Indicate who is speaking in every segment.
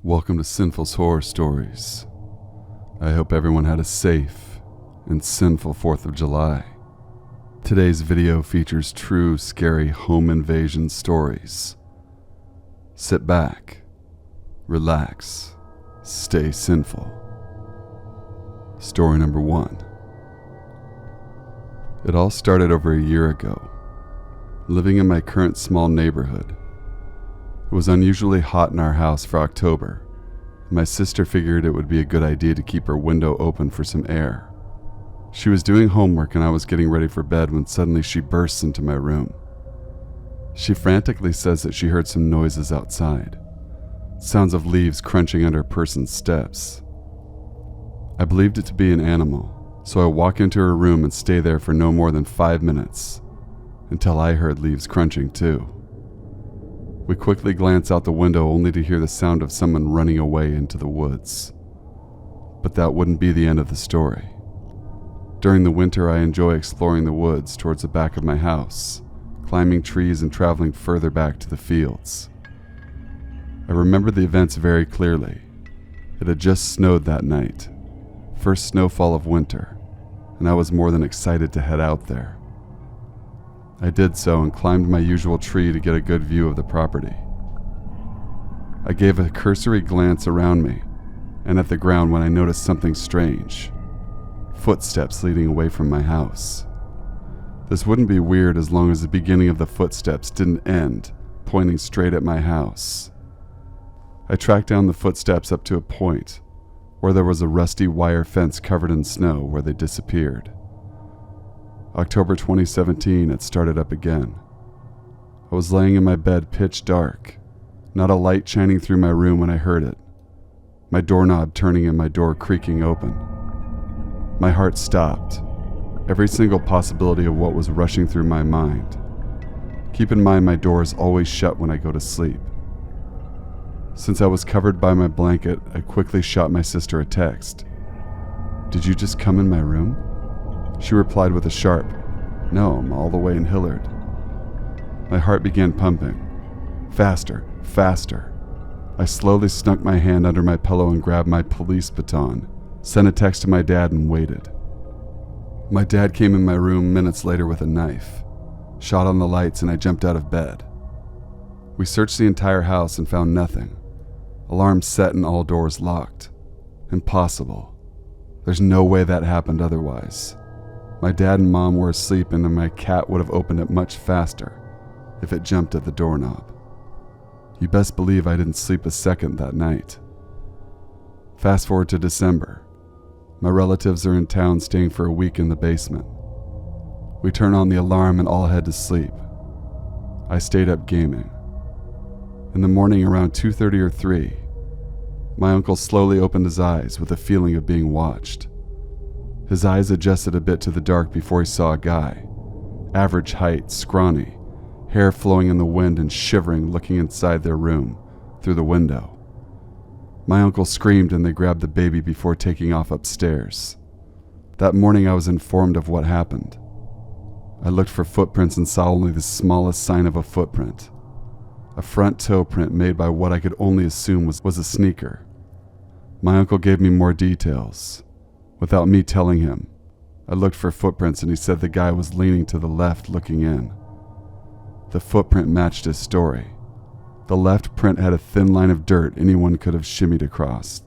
Speaker 1: Welcome to Sinful's Horror Stories. I hope everyone had a safe and sinful 4th of July. Today's video features true scary home invasion stories. Sit back, relax, stay sinful. Story number 1. It all started over a year ago, living in my current small neighborhood. It was unusually hot in our house for October, and my sister figured it would be a good idea to keep her window open for some air. She was doing homework and I was getting ready for bed when suddenly she bursts into my room. She frantically says that she heard some noises outside, sounds of leaves crunching under a person's steps. I believed it to be an animal, so I walk into her room and stay there for no more than 5 minutes, until I heard leaves crunching too. We quickly glance out the window only to hear the sound of someone running away into the woods. But that wouldn't be the end of the story. During the winter, I enjoy exploring the woods towards the back of my house, climbing trees and traveling further back to the fields. I remember the events very clearly. It had just snowed that night, first snowfall of winter, and I was more than excited to head out there. I did so and climbed my usual tree to get a good view of the property. I gave a cursory glance around me and at the ground when I noticed something strange. Footsteps leading away from my house. This wouldn't be weird as long as the beginning of the footsteps didn't end, pointing straight at my house. I tracked down the footsteps up to a point where there was a rusty wire fence covered in snow where they disappeared. October 2017, it started up again. I was laying in my bed pitch dark, not a light shining through my room when I heard it. My doorknob turning and my door creaking open. My heart stopped. Every single possibility of what was rushing through my mind. Keep in mind my door is always shut when I go to sleep. Since I was covered by my blanket, I quickly shot my sister a text. "Did you just come in my room?" She replied with a sharp, "No, I'm all the way in Hillard." My heart began pumping. Faster, faster. I slowly snuck my hand under my pillow and grabbed my police baton, sent a text to my dad and waited. My dad came in my room minutes later with a knife, shot on the lights, and I jumped out of bed. We searched the entire house and found nothing. Alarms set and all doors locked. Impossible. There's no way that happened otherwise. My dad and mom were asleep and my cat would have opened it much faster if it jumped at the doorknob. You best believe I didn't sleep a second that night. Fast forward to December. My relatives are in town staying for a week in the basement. We turn on the alarm and all head to sleep. I stayed up gaming. In the morning around 2:30 or 3, my uncle slowly opened his eyes with a feeling of being watched. His eyes adjusted a bit to the dark before he saw a guy, average height, scrawny, hair flowing in the wind and shivering, looking inside their room through the window. My uncle screamed and they grabbed the baby before taking off upstairs. That morning I was informed of what happened. I looked for footprints and saw only the smallest sign of a footprint. A front toe print made by what I could only assume was a sneaker. My uncle gave me more details. Without me telling him, I looked for footprints and he said the guy was leaning to the left looking in. The footprint matched his story. The left print had a thin line of dirt anyone could have shimmied across.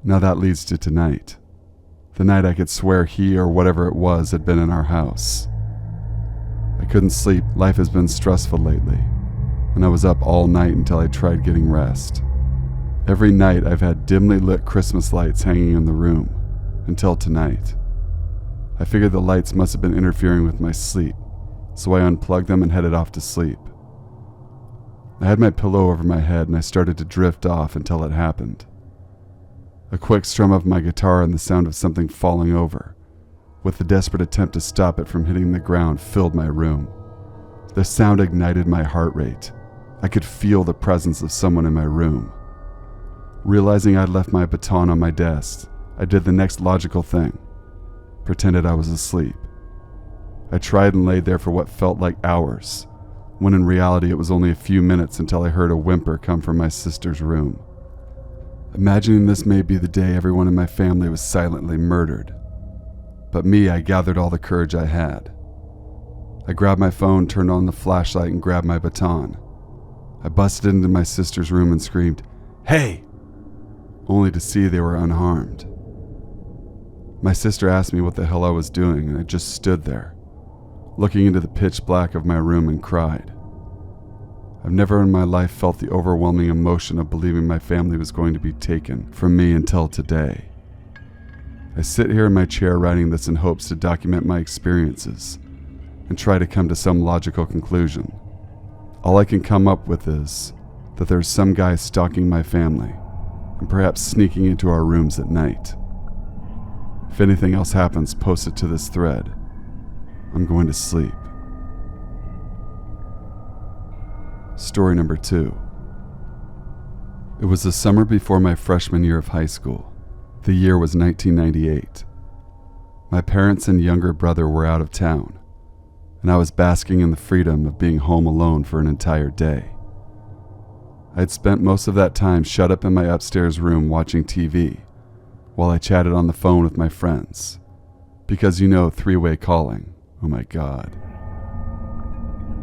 Speaker 1: Now that leads to tonight. The night I could swear he or whatever it was had been in our house. I couldn't sleep. Life has been stressful lately, and I was up all night until I tried getting rest. Every night I've had dimly lit Christmas lights hanging in the room, until tonight. I figured the lights must have been interfering with my sleep, so I unplugged them and headed off to sleep. I had my pillow over my head and I started to drift off until it happened. A quick strum of my guitar and the sound of something falling over, with the desperate attempt to stop it from hitting the ground, filled my room. The sound ignited my heart rate. I could feel the presence of someone in my room. Realizing I'd left my baton on my desk, I did the next logical thing. Pretended I was asleep. I tried and laid there for what felt like hours, when in reality it was only a few minutes until I heard a whimper come from my sister's room. Imagining this may be the day everyone in my family was silently murdered. But me, I gathered all the courage I had. I grabbed my phone, turned on the flashlight, and grabbed my baton. I busted into my sister's room and screamed, "Hey!" only to see they were unharmed. My sister asked me what the hell I was doing, and I just stood there, looking into the pitch black of my room, and cried. I've never in my life felt the overwhelming emotion of believing my family was going to be taken from me until today. I sit here in my chair writing this in hopes to document my experiences and try to come to some logical conclusion. All I can come up with is that there's some guy stalking my family and perhaps sneaking into our rooms at night. If anything else happens, post it to this thread. I'm going to sleep. Story number 2. It was the summer before my freshman year of high school. The year was 1998. My parents and younger brother were out of town, and I was basking in the freedom of being home alone for an entire day. I had spent most of that time shut up in my upstairs room watching TV while I chatted on the phone with my friends. Because three-way calling. Oh my God.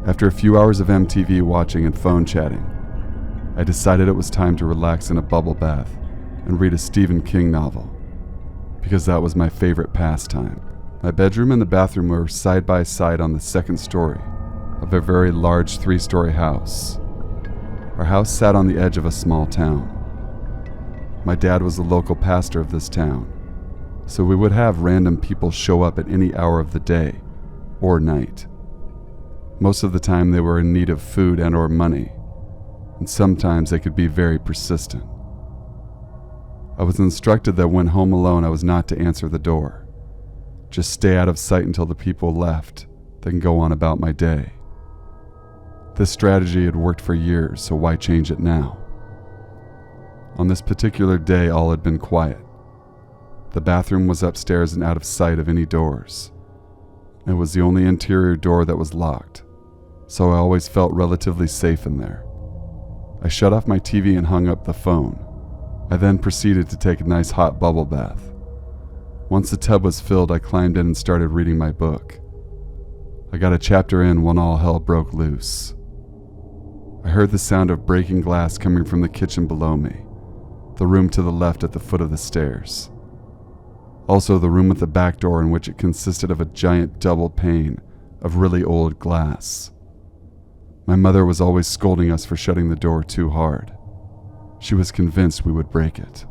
Speaker 1: After a few hours of MTV watching and phone chatting, I decided it was time to relax in a bubble bath and read a Stephen King novel, because that was my favorite pastime. My bedroom and the bathroom were side by side on the second story of a very large 3-story house. Our house sat on the edge of a small town. My dad was the local pastor of this town, so we would have random people show up at any hour of the day or night. Most of the time they were in need of food and or money, and sometimes they could be very persistent. I was instructed that when home alone I was not to answer the door. Just stay out of sight until the people left, then go on about my day. This strategy had worked for years, so why change it now? On this particular day, all had been quiet. The bathroom was upstairs and out of sight of any doors. It was the only interior door that was locked, so I always felt relatively safe in there. I shut off my TV and hung up the phone. I then proceeded to take a nice hot bubble bath. Once the tub was filled, I climbed in and started reading my book. I got a chapter in when all hell broke loose. I heard the sound of breaking glass coming from the kitchen below me, the room to the left at the foot of the stairs. Also the room with the back door, in which it consisted of a giant double pane of really old glass. My mother was always scolding us for shutting the door too hard. She was convinced we would break it.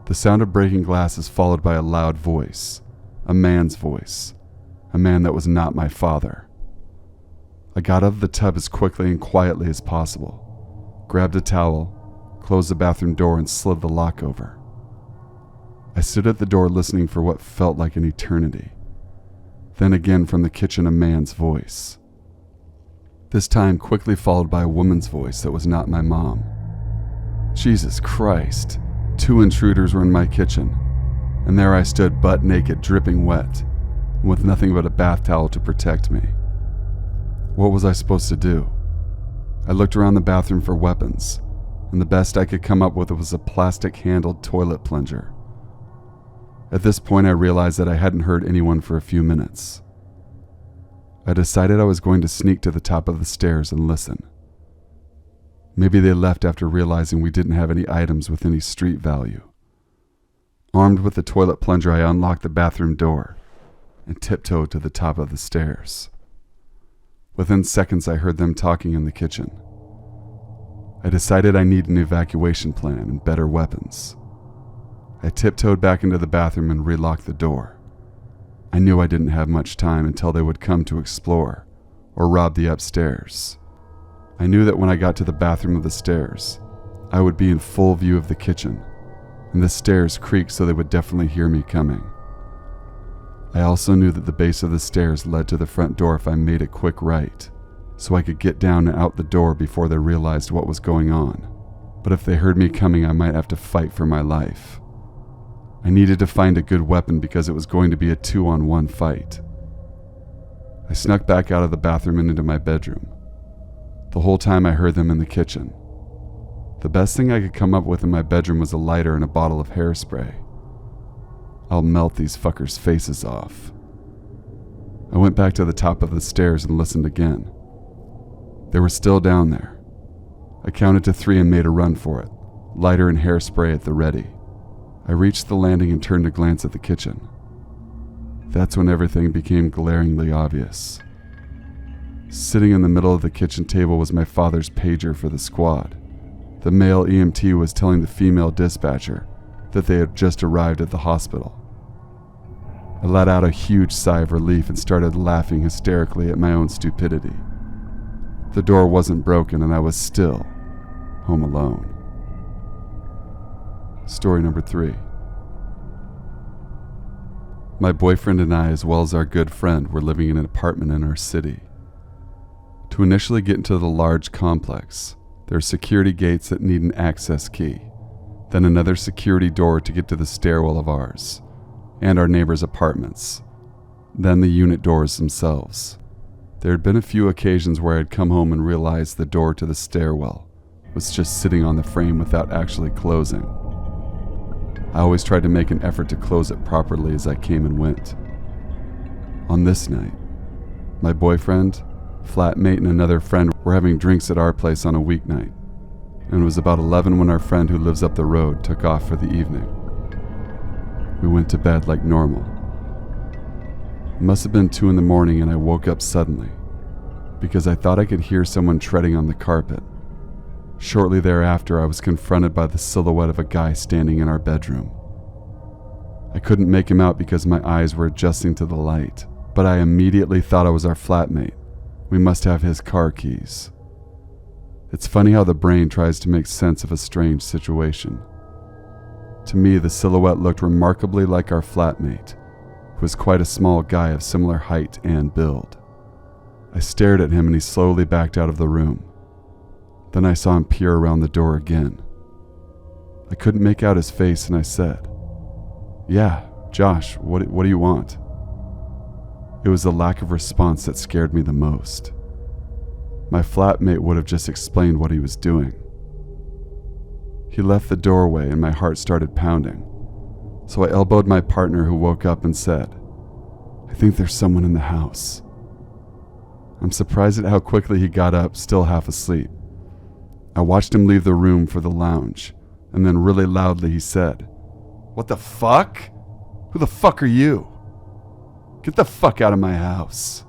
Speaker 1: The sound of breaking glass is followed by a loud voice, a man's voice, a man that was not my father. I got out of the tub as quickly and quietly as possible, grabbed a towel, closed the bathroom door, and slid the lock over. I stood at the door listening for what felt like an eternity. Then again from the kitchen, a man's voice. This time quickly followed by a woman's voice that was not my mom. Jesus Christ, 2 intruders were in my kitchen, and there I stood butt naked, dripping wet, and with nothing but a bath towel to protect me. What was I supposed to do? I looked around the bathroom for weapons, and the best I could come up with was a plastic-handled toilet plunger. At this point, I realized that I hadn't heard anyone for a few minutes. I decided I was going to sneak to the top of the stairs and listen. Maybe they left after realizing we didn't have any items with any street value. Armed with the toilet plunger, I unlocked the bathroom door and tiptoed to the top of the stairs. Within seconds, I heard them talking in the kitchen. I decided I needed an evacuation plan and better weapons. I tiptoed back into the bathroom and relocked the door. I knew I didn't have much time until they would come to explore or rob the upstairs. I knew that when I got to the bathroom of the stairs, I would be in full view of the kitchen, and the stairs creaked so they would definitely hear me coming. I also knew that the base of the stairs led to the front door if I made a quick right, so I could get down and out the door before they realized what was going on. But if they heard me coming, I might have to fight for my life. I needed to find a good weapon because it was going to be a 2-on-1 fight. I snuck back out of the bathroom and into my bedroom. The whole time I heard them in the kitchen. The best thing I could come up with in my bedroom was a lighter and a bottle of hairspray. I'll melt these fuckers' faces off. I went back to the top of the stairs and listened again. They were still down there. I counted to 3 and made a run for it, lighter and hairspray at the ready. I reached the landing and turned to glance at the kitchen. That's when everything became glaringly obvious. Sitting in the middle of the kitchen table was my father's pager for the squad. The male EMT was telling the female dispatcher that they had just arrived at the hospital. I let out a huge sigh of relief and started laughing hysterically at my own stupidity. The door wasn't broken and I was still home alone. Story number 3. My boyfriend and I, as well as our good friend, were living in an apartment in our city. To initially get into the large complex, there are security gates that need an access key, then another security door to get to the stairwell of ours, and our neighbors' apartments, then the unit doors themselves. There had been a few occasions where I'd come home and realized the door to the stairwell was just sitting on the frame without actually closing. I always tried to make an effort to close it properly as I came and went. On this night, my boyfriend, flatmate, and another friend were having drinks at our place on a weeknight, and it was about 11 when our friend who lives up the road took off for the evening. We went to bed like normal. It must have been 2 in the morning and I woke up suddenly because I thought I could hear someone treading on the carpet. Shortly thereafter, I was confronted by the silhouette of a guy standing in our bedroom. I couldn't make him out because my eyes were adjusting to the light, but I immediately thought it was our flatmate. We must have his car keys. It's funny how the brain tries to make sense of a strange situation. To me, the silhouette looked remarkably like our flatmate, who was quite a small guy of similar height and build. I stared at him and he slowly backed out of the room. Then I saw him peer around the door again. I couldn't make out his face and I said, "Yeah, Josh, what do you want?" It was the lack of response that scared me the most. My flatmate would have just explained what he was doing. He left the doorway and my heart started pounding. So I elbowed my partner who woke up and said, "I think there's someone in the house." I'm surprised at how quickly he got up, still half asleep. I watched him leave the room for the lounge, and then really loudly he said, "What the fuck? Who the fuck are you? Get the fuck out of my house."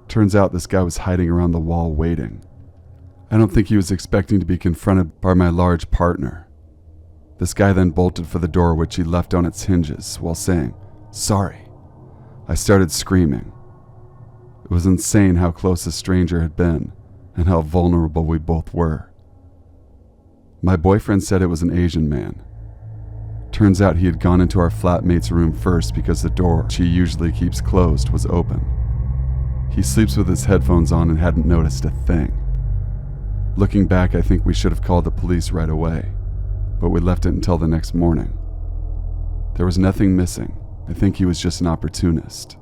Speaker 1: Turns out this guy was hiding around the wall waiting. I don't think he was expecting to be confronted by my large partner. This guy then bolted for the door, which he left on its hinges while saying, "Sorry." I started screaming. It was insane how close a stranger had been and how vulnerable we both were. My boyfriend said it was an Asian man. Turns out he had gone into our flatmate's room first because the door she usually keeps closed was open. He sleeps with his headphones on and hadn't noticed a thing. Looking back, I think we should have called the police right away, but we left it until the next morning. There was nothing missing. I think he was just an opportunist.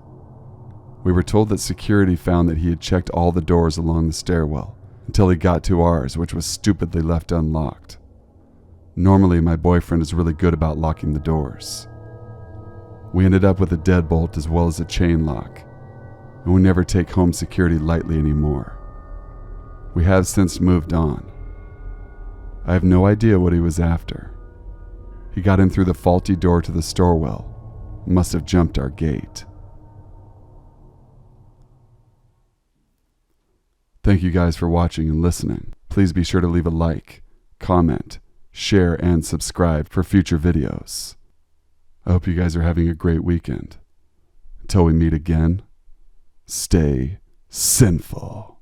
Speaker 1: We were told that security found that he had checked all the doors along the stairwell until he got to ours, which was stupidly left unlocked. Normally, my boyfriend is really good about locking the doors. We ended up with a deadbolt as well as a chain lock, and we never take home security lightly anymore. We have since moved on. I have no idea what he was after. He got in through the faulty door to the stairwell, must have jumped our gate. Thank you guys for watching and listening. Please be sure to leave a like, comment, share, and subscribe for future videos. I hope you guys are having a great weekend. Until we meet again, stay sinful.